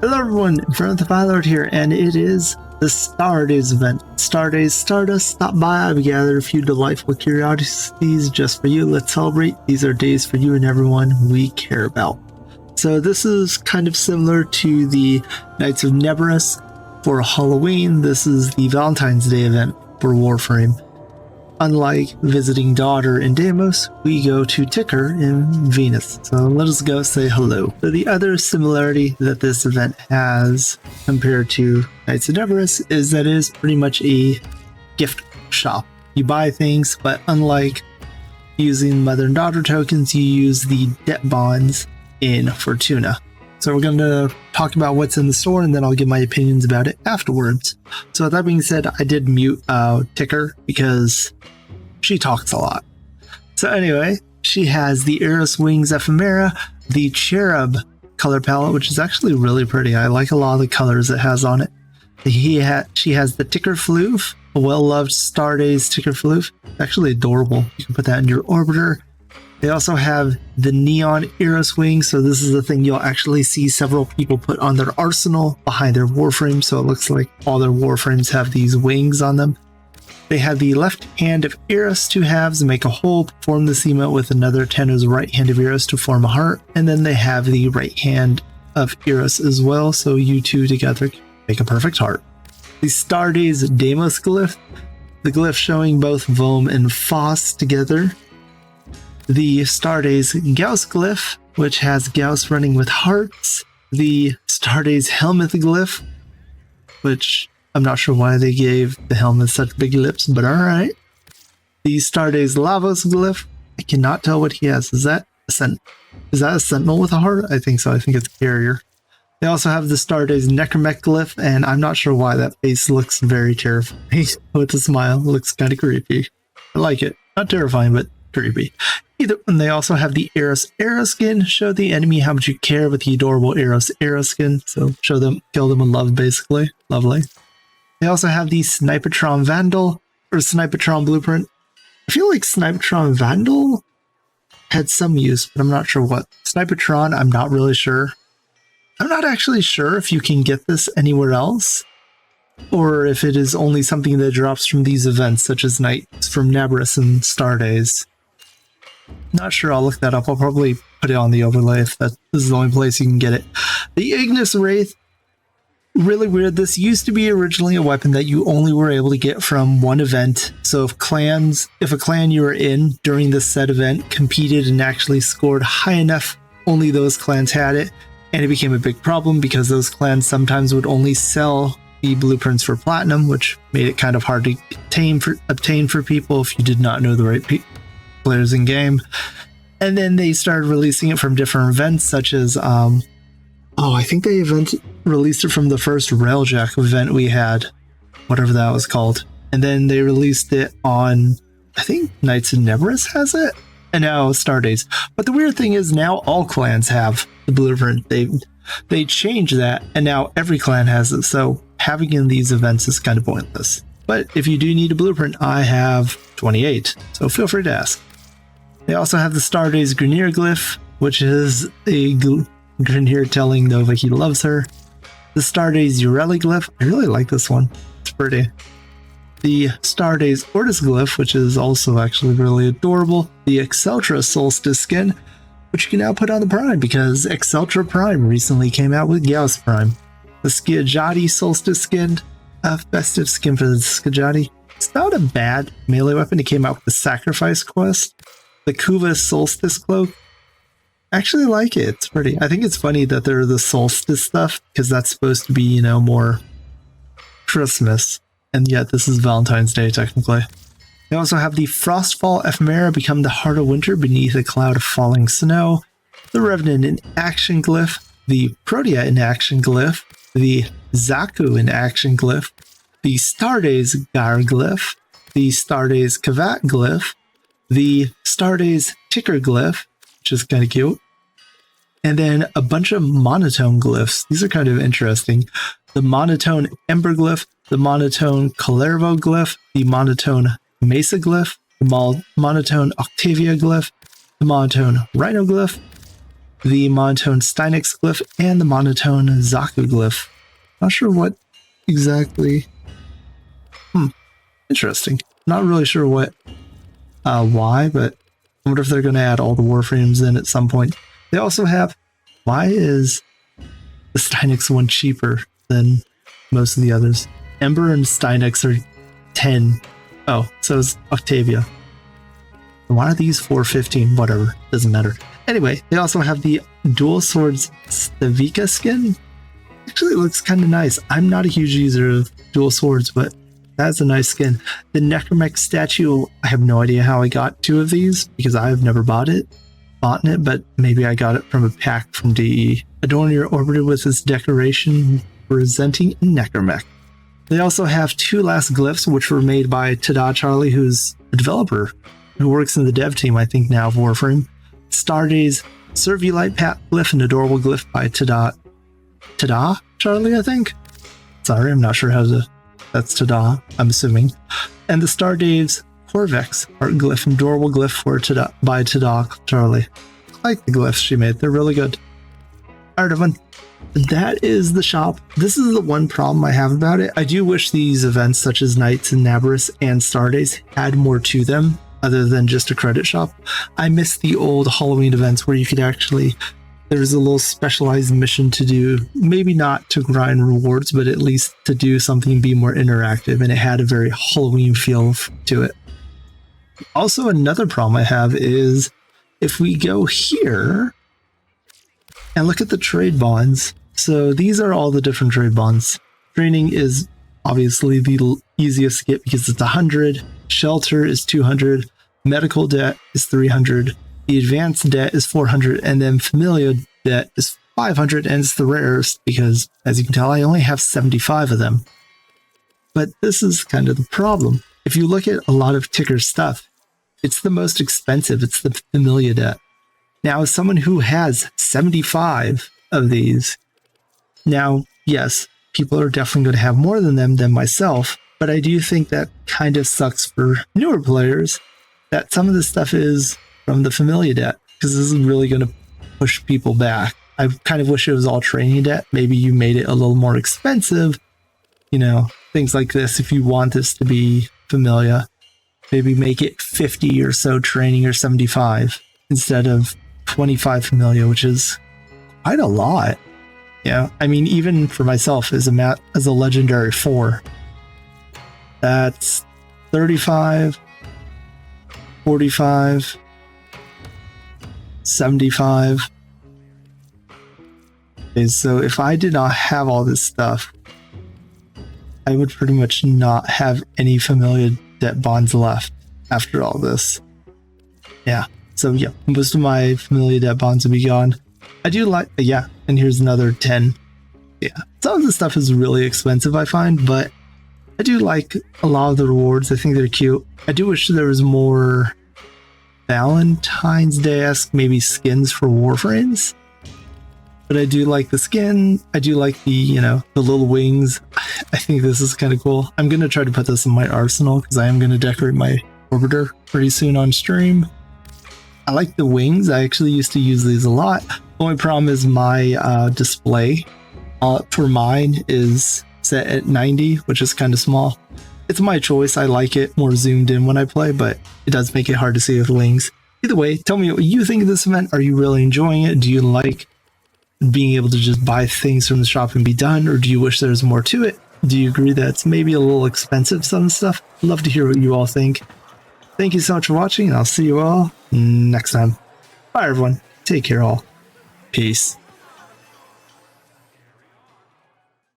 Hello everyone, in front of the Pilot here, and it is the Star Days event. Star Days Stardust, stop by. I've gathered a few delightful curiosities just for you. Let's celebrate. These are days for you and everyone we care about. So this is kind of similar to the Knights of Neverus for Halloween. This is the Valentine's Day event for Warframe. Unlike visiting Daughter in Deimos, we go to Ticker in Venus. So let us go say hello. So the other similarity that this event has compared to Knights of Neverus is that it is pretty much a gift shop. You buy things, but unlike using mother and daughter tokens, you use the debt bonds in Fortuna. So we're going to talk about what's in the store, and then I'll give my opinions about it afterwards. So with that being said, I did mute Ticker because she talks a lot. So anyway, she has the Eros Wings Ephemera, the Cherub color palette, which is actually really pretty. I like a lot of the colors it has on it. She has the Ticker Floof, a well-loved Star Days Ticker Floof. Actually adorable. You can put that in your orbiter. They also have the Neon Eros Wings, so this is the thing you'll actually see several people put on their arsenal behind their Warframe, so it looks like all their Warframes have these wings on them. They have the left hand of Eros, 2 halves, make a whole, form the emote with another Tenno's right hand of Eros to form a heart, and then they have the right hand of Eros as well, so you two together make a perfect heart. The Star Days Deimos glyph, the glyph showing both Vom and Foss together. The Star Days Gauss glyph, which has Gauss running with hearts. The Star Days Helmet glyph, which I'm not sure why they gave the helmet such big lips, but alright. The Star Days Lavos glyph, I cannot tell what he has. Is that a sentinel with a heart? I think so. I think it's a carrier. They also have the Star Days Necromech glyph, and I'm not sure why that face looks very terrifying with a smile. It looks kind of creepy. I like it. Not terrifying, but creepy. And they also have the Eros skin. Show the enemy how much you care with the adorable Eros skin. So show them, kill them with love, basically. Lovely. They also have the Snipetron Vandal, or Snipetron Blueprint. I feel like Snipetron Vandal had some use, but I'm not sure what. Snipetron, I'm not really sure. I'm not actually sure if you can get this anywhere else, or if it is only something that drops from these events, such as Knights from Neverus and Star Days. Not sure, I'll look that up. I'll probably put it on the overlay if that this is the only place you can get it. The Ignis Wraith, really weird. This used to be originally a weapon that you only were able to get from one event. So if a clan you were in during this said event competed and actually scored high enough, only those clans had it. And it became a big problem because those clans sometimes would only sell the blueprints for platinum, which made it kind of hard to obtain for people if you did not know the right players in game. And then they started releasing it from different events, such as I think they released it from the first Railjack event we had, whatever that was called. And then they released it on, I think Knights of Neverus has it, and now Star Days. But the weird thing is now all clans have the blueprint. They changed that, and now every clan has it. So having in these events is kind of pointless. But if you do need a blueprint, I have 28, so feel free to ask. They also have the Star Days Grineer glyph, which is a Grineer telling Nova he loves her. The Star Days Ureli glyph, I really like this one. It's pretty. The Star Days Ortis glyph, which is also actually really adorable. The Exceltra Solstice skin, which you can now put on the Prime because Exceltra Prime recently came out with Gauss Prime. The Skijati Solstice skin, a festive skin for the Skijati. It's not a bad melee weapon. It came out with the Sacrifice quest. The Kuva Solstice cloak, I actually like it. It's pretty. I think it's funny that they're the solstice stuff because that's supposed to be, you know, more Christmas. And yet this is Valentine's Day, technically. They also have the Frostfall Ephemera, become the heart of winter beneath a cloud of falling snow. The Revenant in Action glyph. The Protea in Action glyph. The Zaku in Action glyph. The Star Days Gar glyph. The Star Days Kavat glyph. The Star Days Ticker glyph, which is kind of cute. And then a bunch of monotone glyphs. These are kind of interesting. The monotone Ember glyph, the monotone Calervo glyph, the monotone Mesa glyph, the monotone Octavia glyph, the monotone Rhino glyph, the monotone Steinix glyph and the monotone Zaku glyph. Not sure what exactly. Interesting. Not really sure what, why, but I wonder if they're going to add all the Warframes in at some point. They also have, why is the Steinix one cheaper than most of the others? Ember and Steinix are 10. Oh, so is Octavia. Why are these 415? Whatever, doesn't matter. Anyway, they also have the Dual Swords Stavika skin. Actually, it looks kind of nice. I'm not a huge user of dual swords, but that's a nice skin. The Necromech statue, I have no idea how I got 2 of these because I have never bought it, but maybe I got it from a pack from DE. Adorn your orbiter with this decoration representing Necromech. They also have 2 last glyphs, which were made by Tada Charlie, who's a developer who works in the dev team, I think now, of Warframe. Starday's Servilight Pat glyph, an adorable glyph by Tada Charlie, I think? Sorry, I'm not sure how to... That's Tada, I'm assuming. And the Stardave's Corvex art glyph, an adorable glyph for by Tada Charlie. I like the glyphs she made, they're really good. Alright, everyone. That is the shop. This is the one problem I have about it. I do wish these events such as Nights and Nabarus and Stardays had more to them other than just a credit shop. I miss the old Halloween events where you could actually, there's a little specialized mission to do, maybe not to grind rewards, but at least to do something, be more interactive, and it had a very Halloween feel to it. Also, another problem I have is if we go here and look at the trade bonds. So these are all the different trade bonds. Training is obviously the easiest to get because it's 100. Shelter is 200. Medical debt is 300. The advanced debt is 400. And then familial debt is 500. And it's the rarest because, as you can tell, I only have 75 of them. But this is kind of the problem. If you look at a lot of Ticker's stuff, it's the most expensive. It's the familial debt. Now, as someone who has 75 of these, now, yes, people are definitely going to have more than myself, but I do think that kind of sucks for newer players that some of this stuff is from the familiar debt, because this is really going to push people back. I kind of wish it was all training debt. Maybe you made it a little more expensive, you know, things like this. If you want this to be familiar, maybe make it 50 or so training or 75 instead of 25 familiar, which is quite a lot. Yeah, I mean, even for myself as a legendary 4, that's 35, 45, 75. Okay, so if I did not have all this stuff, I would pretty much not have any familiar debt bonds left after all this. Yeah, so yeah, most of my familiar debt bonds will be gone. I do like, yeah, and here's another 10. Yeah, some of the stuff is really expensive, I find, but I do like a lot of the rewards. I think they're cute. I do wish there was more Valentine's Day-esque, maybe skins for Warframes. But I do like the skin. I do like the, you know, the little wings. I think this is kind of cool. I'm going to try to put this in my arsenal because I am going to decorate my orbiter pretty soon on stream. I like the wings. I actually used to use these a lot. The only problem is my display for mine is set at 90, which is kind of small. It's my choice. I like it more zoomed in when I play, but it does make it hard to see with wings. Either way, tell me what you think of this event. Are you really enjoying it? Do you like being able to just buy things from the shop and be done, or do you wish there was more to it? Do you agree that it's maybe a little expensive, some stuff? I'd love to hear what you all think. Thank you so much for watching, and I'll see you all next time. Bye, everyone. Take care, all. Peace.